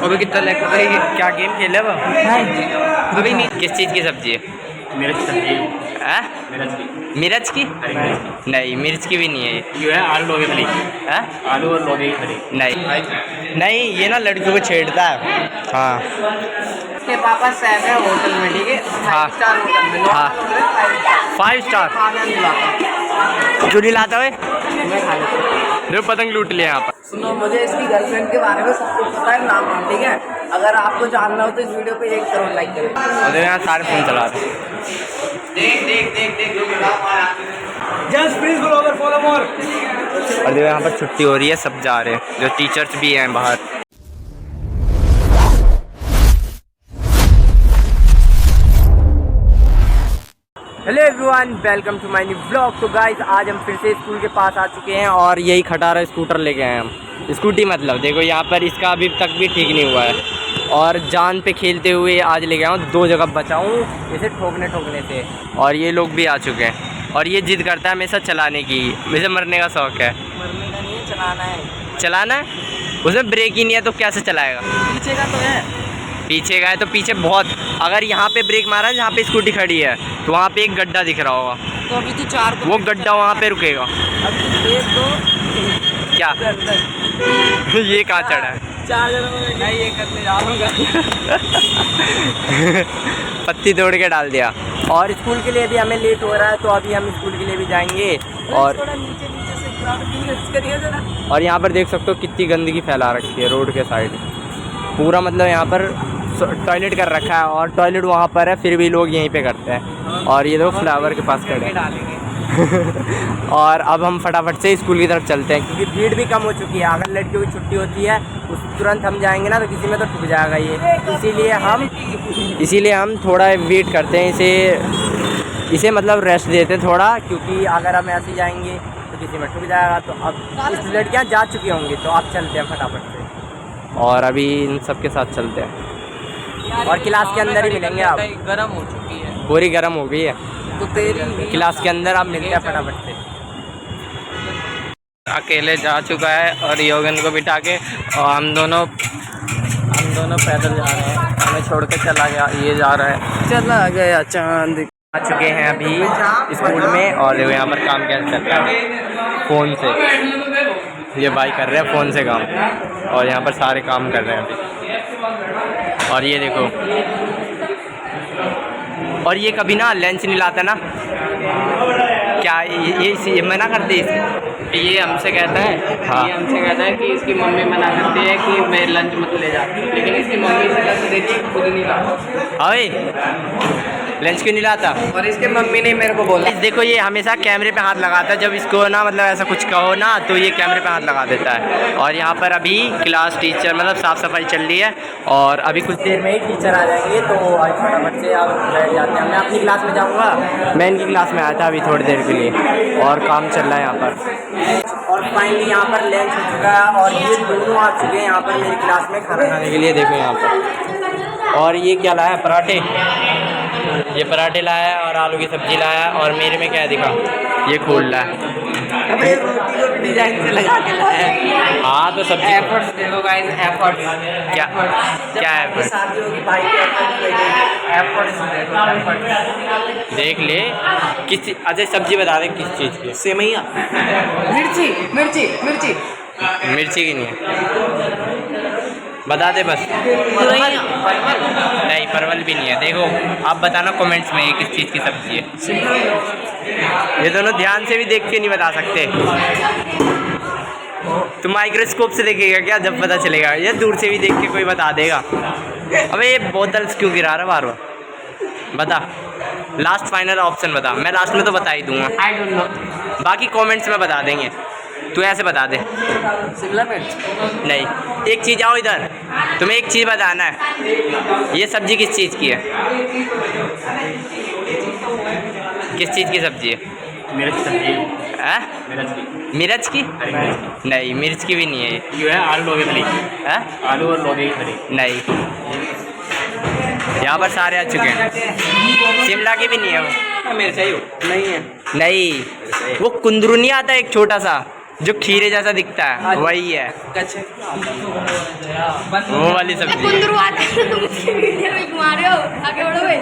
अभी कितना क्या गेम खेले वो? नहीं अभी नहीं। किस चीज़ की सब्जी है? मिर्च सब्जी है? मिर्च की? हरी मिर्च नहीं, मिर्च की भी नहीं है ये। की है। आलू लौकी खड़ी है? आलू और लौकी खड़ी नहीं नहीं, ये ना लड़कियों को छेड़ता है। हाँ उसके पापा सेफ है होटल में, ठीक है? हाँ। 5 स्टार होटल में। हाँ। 5 स्टार खाना नहीं लाता, जो नहीं लाता है मैं खा लेता हूँ। जो पतंग लूट लिया यहाँ पर। सुनो, मुझे इसकी गर्लफ्रेंड के बारे में सब कुछ पता है, नाम ठीक है? अगर आपको जानना हो तो इस वीडियो पे 1 करोड़ लाइक करें। और यहाँ सारे फोन चला रहे हैं। Just please go over follow more. और देखो यहाँ पर छुट्टी हो रही है, सब जा रहे हैं, जो टीचर्स भी हैं बाहर। Hello everyone, welcome to my new blog. तो गाइस, आज हम फिर से स्कूल के पास आ चुके हैं और यही खटारा स्कूटर लेके आए हम। स्कूटी मतलब देखो यहाँ पर इसका अभी तक भी ठीक नहीं हुआ है और जान पे खेलते हुए आज लेके आया हूँ। 2 जगह बचाऊँ इसे ठोकने से। और ये लोग भी आ चुके हैं और ये जिद करता है हमेशा चलाने की। मुझे मरने का शौक़ है। मरने का नहीं है, चलाना है। चलाना है? उसमें ब्रेक ही नहीं है तो कैसे चलाएगा? पीछे का तो है। पीछे का है तो पीछे बहुत, अगर यहाँ पे ब्रेक मारा है जहाँ पे स्कूटी खड़ी है तो वहाँ पे एक गड्ढा दिख रहा होगा, तो अभी तो 4 वो गड्ढा वहाँ पे रुकेगा। अब देख दो क्या ये कहाँ चढ़ा है? 4 जनों में नहीं, ये करने जाऊँगा। पत्ती तोड़ के डाल दिया। और स्कूल के लिए भी हमें लेट हो रहा है तो अभी हम स्कूल के लिए भी जाएंगे। और थोड़ा नीचे से करिए जरा। और यहाँ पर देख सकते हो कितनी गंदगी फैला रखी है रोड के साइड पूरा, मतलब यहाँ पर टॉयलेट कर रखा है और टॉयलेट वहाँ पर है फिर भी लोग यहीं पे करते हैं। और ये लोग फ्लावर के पास खड़े हैं। और अब हम फटाफट से स्कूल की तरफ चलते हैं क्योंकि भीड़ भी कम हो चुकी है। अगर लड़कियों की छुट्टी होती है उस तुरंत हम जाएंगे ना तो किसी में तो ठुक जाएगा ये, इसीलिए हम थोड़ा वेट करते हैं, इसे मतलब रेस्ट देते हैं थोड़ा, क्योंकि अगर हम ऐसे जाएंगे तो किसी में ठुक जाएगा। तो अब लड़कियाँ जा चुकी होंगी तो अब चलते हैं फटाफट से और अभी इन सब के साथ चलते हैं और क्लास के अंदर ही मिलेंगे। आप गर्म हो चुकी है, पूरी गर्म हो गई है तो तेरी क्लास के अंदर। आप मिलते हैं फटाफट से। अकेले जा चुका है और योगन को बिठा के, और हम दोनों पैदल जा रहे हैं। हमें छोड़ के चला गया, ये जा रहा है। चला गया चांद। आ चुके हैं अभी स्कूल में और यहाँ पर काम कैसे चल रहा है फ़ोन से। ये भाई कर रहे हैं फ़ोन से काम और यहाँ पर सारे काम कर रहे हैं अभी। और ये देखो, और ये कभी ना लंच नहीं लाता ना, क्या ये मना करते हैं? ये हमसे कहता है, हाँ। ये हमसे कहता है कि इसकी मम्मी मना करती है कि मैं लंच मत ले जा, लेकिन इसकी मम्मी से लंच देती है, खुद नहीं लाता। अरे लंच क्यों नहीं लाता? और इसके मम्मी ने मेरे को बोला, देखो ये हमेशा कैमरे पे हाथ लगाता है, जब इसको ना मतलब ऐसा कुछ कहो ना तो ये कैमरे पे हाथ लगा देता है। और यहाँ पर अभी क्लास टीचर मतलब साफ़ सफाई चल रही है और अभी कुछ देर में ही टीचर आ जाएंगे तो फटाफट से आप बैठ जाते हैं। मैं अपनी क्लास में जाऊँगा, मैं इनकी क्लास में आया था अभी थोड़ी देर के लिए और काम चल रहा है यहाँ पर। और फाइनली यहाँ पर लंच हो चुका है और ये दोनों आ चुके हैं यहाँ पर मेरी क्लास में खाना खाने के लिए। देखो यहाँ पर, और ये क्या लाया? पराठे। ये पराठे लाया है और आलू की सब्जी लाया है और मेरे में क्या दिखा? ये खोल रहा है। अबे रोटी को भी डिजाइन से लगा के लाया है। हाँ तो सब्जी एफर्ट्स देखो गाइस, एफर्ट्स क्या क्या है? शादियों की भाई के एफर्ट्स देखो, एफर्ट्स देख ले किस अच्छा सब्जी बता दे किस चीज़ की? सेवैया, मिर्ची मिर्ची मिर्ची मिर्ची की नहीं है, बता दे बस। नहीं परवल भी नहीं है। देखो आप बताना कमेंट्स में ये किस चीज़ की सब्जी है। ये दोनों ध्यान से भी देख के नहीं बता सकते। तो माइक्रोस्कोप से देखेगा क्या जब पता चलेगा? ये दूर से भी देख के कोई बता देगा। अबे ये बोतल्स क्यों गिरा रहा बार बार? बता, लास्ट फाइनल ऑप्शन बता। मैं लास्ट में तो बता ही दूंगा, आई डोंट नो, बाकी कमेंट्स में बता देंगे। तू ऐसे बता दे। शिमला मिर्च नहीं, एक चीज़, आओ इधर, तुम्हें एक चीज़ बताना है। ये सब्जी किस चीज़ की है? किस चीज़ की सब्जी है? मिर्च सब्जी है? मिर्च की मिर्च की? हरी मिर्च की नहीं, मिर्च की भी नहीं है ये। की है। आलू लौकी खड़ी है? आलू और लौकी खड़ी नहीं, यहाँ पर सारे आ चुके हैं। शिमला की भी नहीं है वो। मेरे चाहिए नहीं है। नहीं, वो कुंदरू नहीं आता एक छोटा सा, जो खीरे जैसा दिखता है वही है, वो वाली सब्जी। कुंदरू आते हैं तुम उसकी वीडियो में घुमा रहे हो, आगे बढ़ो भाई।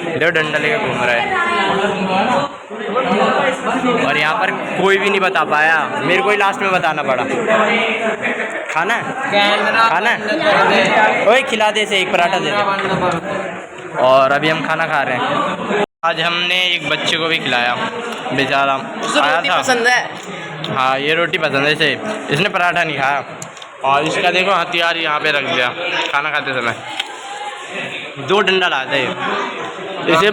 देखो डंडा लेके घूम रहा है। और यहाँ पर कोई भी नहीं बता पाया, मेरे को ही लास्ट में बताना पड़ा। खाना है? खाना है? ओए खिला दे से एक पराठा दे दे। और अभी हम खाना खा रहे हैं। आज हमने एक बच्चे को भी खिलाया, बेचारा आया था। पसंद है। हाँ ये रोटी पसंद है इसे, इसने पराठा नहीं खाया। और इसका देखो हथियार यहाँ पे रख दिया खाना खाते समय। 2 डंडा लाते हैं इसे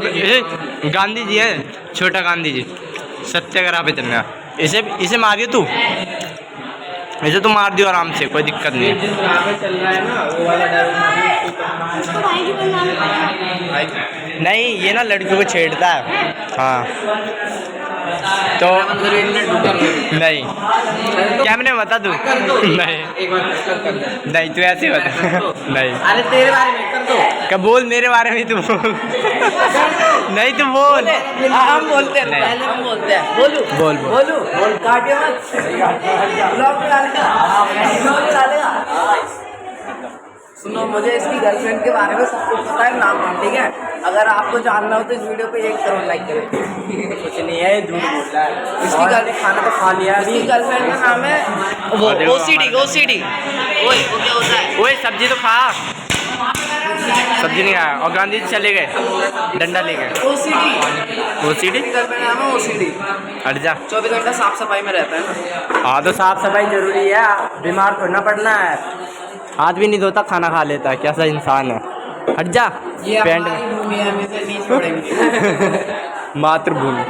गांधी जी है, छोटा गांधी जी सत्याग्रह पे चलने। इसे मारियो तू, इसे तो मार दियो आराम से, कोई दिक्कत नहीं है। चल रहा है ना वो वाला इसको भाई जी बनना है। नहीं ये ना लड़कियों को छेड़ता है। हाँ तो नहीं क्या मैंने बता दूँ? नहीं नहीं तू ऐसे बता। नहीं अरे तेरे बारे में कर दो। क्या बोल, मेरे बारे में तू बोल। नहीं तू बोल। हम बोलते हैं, पहले हम बोलते हैं। बोलू बोल बोल। बोल काटियो मत। ब्लॉग डालेगा, ब्लॉग डालेगा। सुनो, मुझे इसकी गर्लफ्रेंड के बारे में सब कुछ पता है, नाम है, ठीक है? अगर आपको जानना हो तो इस वीडियो पे 1 करोड़ लाइक करें। कुछ नहीं है, झूठ बोल रहा है। इसकी गर्लफ्रेंड खाना तो खा लिया। इसकी गर्लफ्रेंड का नाम है वो OCD। ओए वो क्या होता है? ओए सब्जी तो खा। सब्जी नहीं खाया और गांधी जी चले गए डंडा लेके। OCD। OCD गर्लफ्रेंड नाम है OCD। हट जा। 24 घंटा साफ सफाई में रहता है ना। हाँ तो साफ सफाई जरूरी है, बीमार थोड़ा पड़ना है। हाथ भी नहीं धोता खाना खा लेता है, कैसा इंसान है। हट जा। ये पैंट हमारी भूमि है, हमें से नहीं छोड़ेंगे। मातृभूमि।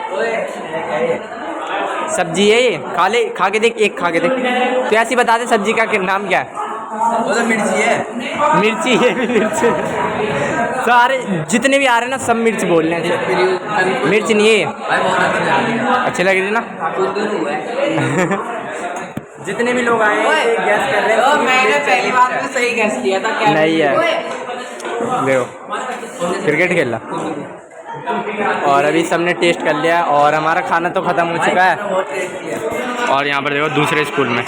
सब्जी है ये, खा के देख, एक खा के देख। तो ऐसी बता दे सब्जी का नाम क्या है? वो तो मिर्ची है। मिर्ची है भी मिर्ची। सारे जितने भी आ रहे हैं ना सब मिर्च बोल रहे हैं। मिर्च नहीं है, अच्छे लग रही है ना। जितने भी लोग आए हैं गैस कर रहे हैं। मैंने पहली बार में सही गैस किया था। क्या नहीं है, देखो क्रिकेट खेलना। और अभी सबने टेस्ट कर लिया और हमारा खाना तो ख़त्म हो चुका है। और यहाँ पर देखो दूसरे स्कूल में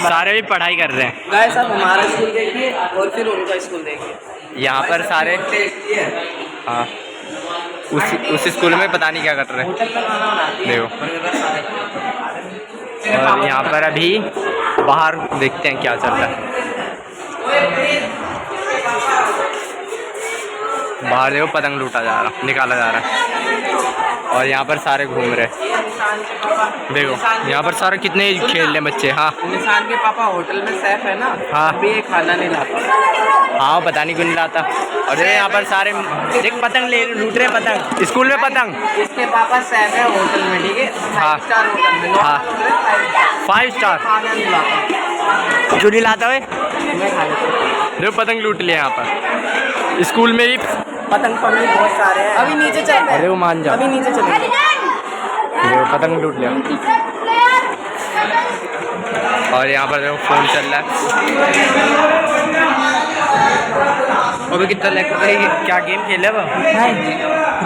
सारे भी पढ़ाई कर रहे हैं। गाइस आप हमारा स्कूल देखिए और फिर उनका स्कूल देखिए। यहाँ पर सारे हाँ उस स्कूल में पता नहीं क्या कर रहे हैं, देखो। और यहाँ पर अभी बाहर देखते हैं क्या चल रहा है। बाहर देखो पतंग लूटा जा रहा, निकाला जा रहा है। और यहाँ पर सारे घूम रहे, देखो यहाँ पर सारे कितने खेल रहे बच्चे। हाँ निशान के पापा होटल में शेफ है ना। हाँ अभी ये खाना नहीं लाता। हाँ पता नहीं क्यों नहीं लाता। और देखो यहाँ पर सारे देख पतंग ले लूट रहे, पतंग स्कूल में पतंग। इसके पापा शेफ है होटल में, ठीक है? हाँ 5 स्टार होटल में। हाँ 5 स्टार खाना नहीं लाता। क्यों नहीं लाता है? मैं खा लेता हूँ। देखो पतंग लूट लिया यहाँ पर, स्कूल में भी पतंग पकड़े बहुत सारे हैं। अभी नीचे चल रहे अरे वो मान जा, अभी नीचे चले। देखो पतंग लूट लिया। और यहाँ पर देखो फोन चल रहा है। अभी कितना लग रहा है, क्या गेम खेले वो? नहीं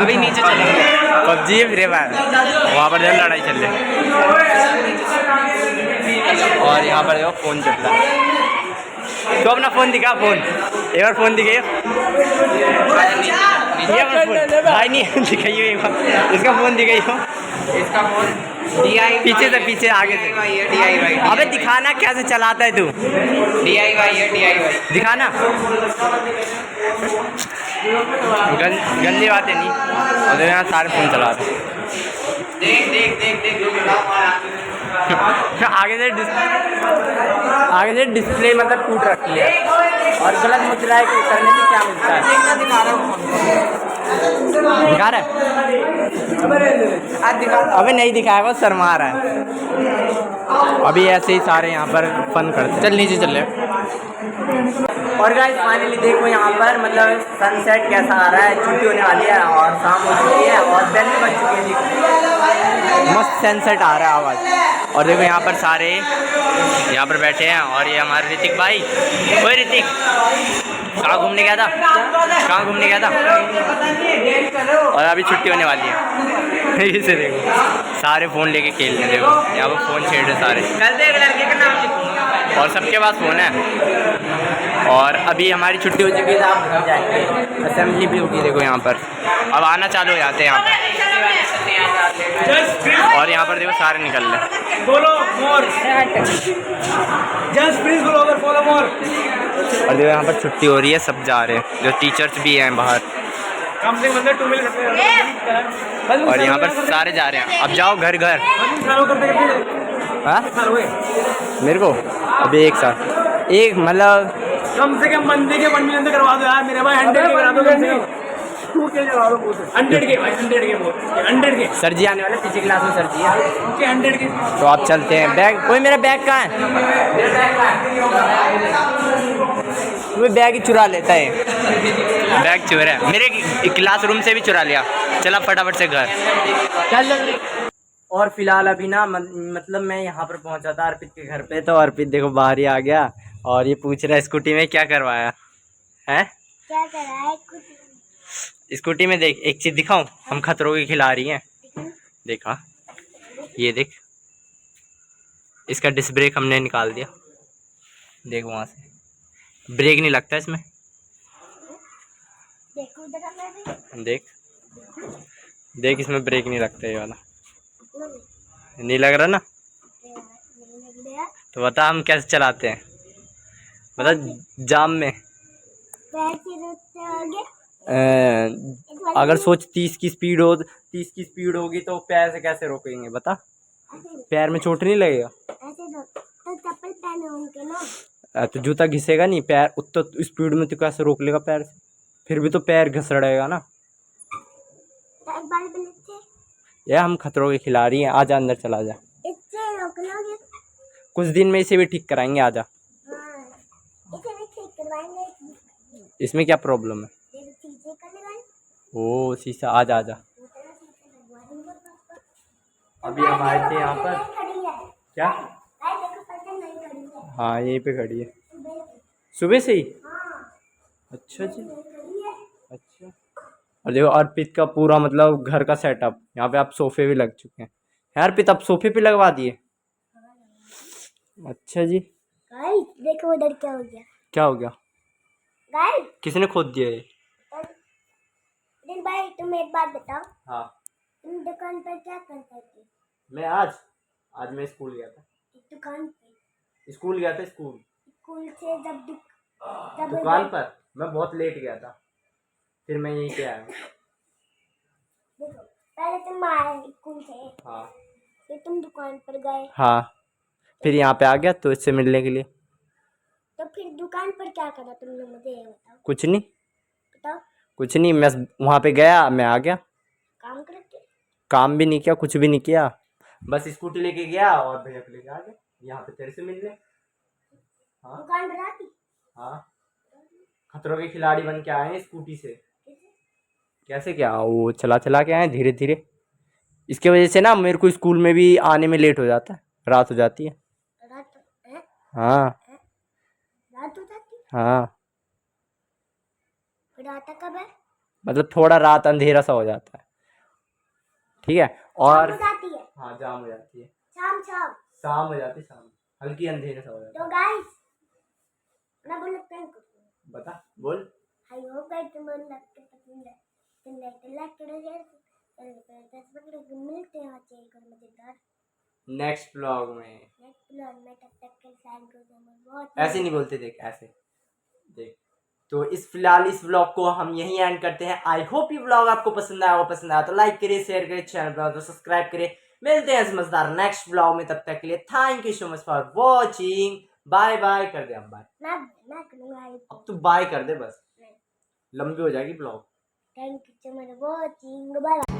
अभी नीचे चले। PUBG है फ्री फायर, वहाँ पर देखो लड़ाई चल रही है। और यहाँ पर देखो फोन चल रहा है। तो अपना फ़ोन दिखा, फ़ोन एक बार फ़ोन दिखाइए। ये अपना फ़ोन भाई नहीं दिखाइए एक बार, इसका फ़ोन दिखाइए। इसका फोन DIY पीछे से, पीछे आगे से। DIY। अबे दिखाना कैसे चलाता है तू, DIY है DIY। दिखाना। गंदी बातें नहीं। और यहाँ सारे फ़ोन चला रहे। देख देख देख देख आगे से डिस्प्ले मतलब टूट रखी है। और गलत मुद्राएं करने से क्या मिलता है? दिखा रहा है? अबे नहीं दिखाएगा, शर्मा रहा है। अभी ऐसे ही सारे यहाँ पर फन करते। चल नीचे चल रहे। और गाइस फाइनली देखो यहाँ पर मतलब सनसेट कैसा आ रहा है। छुट्टी होने वाली है और शाम हो चुकी है और बेल भी बज चुकी है। मस्त सनसेट आ रहा है आवाज़। और देखो यहाँ पर सारे यहाँ पर बैठे हैं। और ये हमारे ऋतिक भाई। ओए ऋतिक, कहाँ घूमने गया था? कहाँ घूमने गया था? और अभी छुट्टी होने वाली है। इसे देखो सारे फ़ोन लेके खेल रहे हैं, देखो यहाँ पर फ़ोन छेड़ रहे सारे। कल से एक लड़के का नाम लिखूंगा। और सबके पास फ़ोन है। और अभी हमारी छुट्टी हो चुकी है, तो आप घर जाएंगे। असेंबली भी होगी देखो यहाँ पर, अब आना चालू हो जाते हैं यहाँ पर। और यहाँ पर देखो सारे निकल रहे। बोलो मोर जस्ट प्लीज बोलो अगर फॉलो मोर। और देखो यहाँ पर छुट्टी हो रही है, सब जा रहे हैं, जो टीचर्स भी हैं बाहर। कम से कम 2 मिल सकते हैं। और यहाँ पर सारे जा रहे हैं, अब जाओ घर घर। हाँ मेरे को अभी एक साथ एक मतलब कम से कम बंदे के 1 मिलियन तो करवा दो यार मेरे भाई। 100 के करा दो कम से कम। 100 के भाई, 100 के बोल 100 के। सर जी आने वाले, पीछे क्लास में सर जी है। ओके 100 के। तो आप चलते हैं। बैग, कोई मेरा बैग कहाँ है? वो बैग ही चुरा लेता है, बैग चोर है। मेरे क्लासरूम से भी चुरा लिया। चला फटाफट से घर चल। और फिलहाल अभी ना मतलब मैं यहाँ पर पहुँचा था अर्पित के घर पे, तो अर्पित देखो बाहर ही आ गया और ये पूछ रहा है स्कूटी में क्या करवाया है। क्या करा है कुछ? स्कूटी में देख, एक चीज़ दिखाऊं, हम खतरों की खिलाड़ी हैं। देखा, ये देख, इसका डिस्क ब्रेक हमने निकाल दिया। देख वहाँ से ब्रेक नहीं लगता इसमें। देखो उधर देख देख, इसमें ब्रेक नहीं लगता ये वाला। नहीं लग रहा ना? तो बता हम कैसे चलाते हैं, बता जाम में। अगर सोच 30 की स्पीड हो, 30 की स्पीड होगी तो पैर से कैसे रोकेंगे बता? पैर में चोट नहीं लगेगा? तो चप्पल पहने होंगे ना। तो जूता घिसेगा नहीं, पैर उतना स्पीड में तो कैसे रोक लेगा पैर से? फिर भी तो पैर घसड़ेगा ना। यार हम खतरों के खिलाड़ी हैं, आजा अंदर चला जा। इससे रोक लोगे? कुछ दिन में इसे भी ठीक कराएंगे, आजा। हाँ, इसे भी ठीक करवाएंगे। इसमें क्या प्रॉब्लम है? शीशे का लगाएं। ओ शीशा, आजा आजा। अभी हम आए थे यहाँ पर, खड़ी है। क्या? देखो पता नहीं खड़ी है। हाँ यहीं पे खड़ी है, सुबह से ही। अच्छा जी, अच्छा। और देखो अर्पित का पूरा मतलब घर का सेटअप, यहाँ पे आप सोफे भी लग चुके हैं। यार अर्पित आप सोफे पे लगवा दिए? अच्छा जी। गाइस देखो उधर क्या हो गया। क्या हो गया? गाइस किसने खोद दिया ये? दिन भाई तुम एक बात बताओ, हाँ तुम दुकान पर क्या करते थे? मैं आज मैं स्कूल गया था। दुकान पे? स्कूल गया था, स्कूल से जब दुकान पर मैं बहुत लेट गया था, फिर मैं यहीं पे आया। देखो पहले तुम आए स्कूल से, हाँ फिर तुम दुकान पर गए, हाँ, फिर यहाँ पे आ गया तो इससे मिलने के लिए। तो फिर दुकान पर क्या करा तुमने, मुझे ये बताओ। कुछ नहीं, बताओ। कुछ नहीं, मैं वहाँ पे गया, मैं आ गया। काम करके? काम भी नहीं किया, कुछ भी नहीं किया, बस स्कूटी लेके गया और भैया को लेके आ गया यहाँ पे तेरे से मिलने। हाँ दुकान बनाती? हाँ, खतरों के खिलाड़ी बन के आए हैं स्कूटी से। कैसे क्या, वो चला चला के आए धीरे धीरे। इसके वजह से ना मेरे को स्कूल में भी आने में लेट हो जाता है, रात हो जाती है। रात है? हाँ रात हो जाती? हाँ, फिर आता कब है? मतलब थोड़ा रात अंधेरा सा हो जाता है, ठीक है। और शाम हो जाती है? हाँ जाम हो जाती है, शाम शाम हो जाती है, शाम हल्की अंधेरे सा हो जाता तो गाइस मैं बोल लगता हूँ है। बता बोल। आई होप गाइस तुम्हें लगता पसंद है, तो लाइक करो शेयर करो। मिलते हैं आज एक और मजेदार नेक्स्ट ब्लॉग में। तब तक के साथ बहुत ऐसे नहीं बोलते, देख ऐसे देख। तो फिलहाल इस व्लॉग को हम यहीं एंड करते हैं। आई होप ये व्लॉग आपको पसंद आया तो लाइक करिए, शेयर करिए, चैनल पर तो सब्सक्राइब करिए। मिलते हैं समझदार नेक्स्ट व्लॉग में, तब तक के लिए thank you so much for watching. Bye bye कर दे, हम बाय। मैं करूँगा अब तू बाय कर दे, बस लंबी हो जाएगी blog. Thank you so much for watching, bye bye.